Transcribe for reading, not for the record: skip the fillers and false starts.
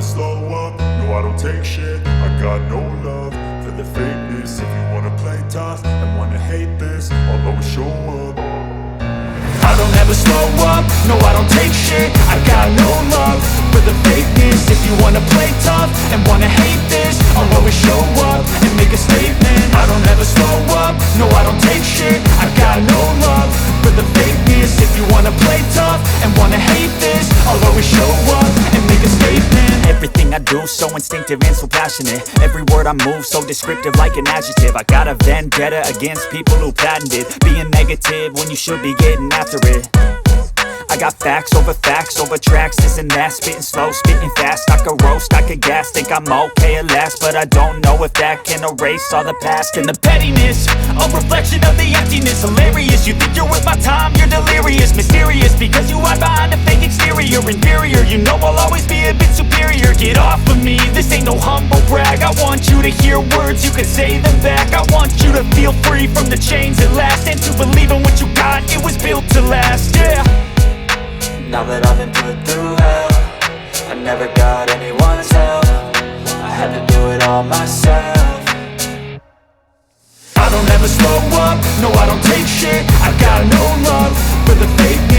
slow up, no I don't take shit. I got no love for the fakeness. If you wanna play tough and wanna hate this, I'll always show up. I don't ever slow up, no I don't take shit. I got no love for the fakeness. If you wanna play tough and wanna hate this, I'll always show up and make a statement. I don't ever slow up, no I don't take shit. I got no love for the fakeness. If you wanna play tough and wanna hate this, I'll always show up and make a statement. Everything I do so instinctive and so passionate. Every word I move so descriptive like an adjective. I got a vendetta against people who patented being negative when you should be getting after it. I got facts over tracks, this and that. Spitting slow, spitting fast, I could roast, I could gas. Think I'm okay at last, but I don't know if that can erase all the past. And the pettiness, a reflection of the emptiness. Hilarious, you think you're worth my time, you're delirious. Mysterious, because you hide behind a fake exterior. Inferior, you know I'll always be a bit superior. Get off of me, this ain't no humble brag. I want you to hear words, you can say them back. I want you to feel free from the chains at last, and to believe in what you got, it was built to last, yeah. Now that I've been put through hell, I never got anyone's help. I had to do it all myself. I don't ever slow up, no I don't take shit. I got no love for the fake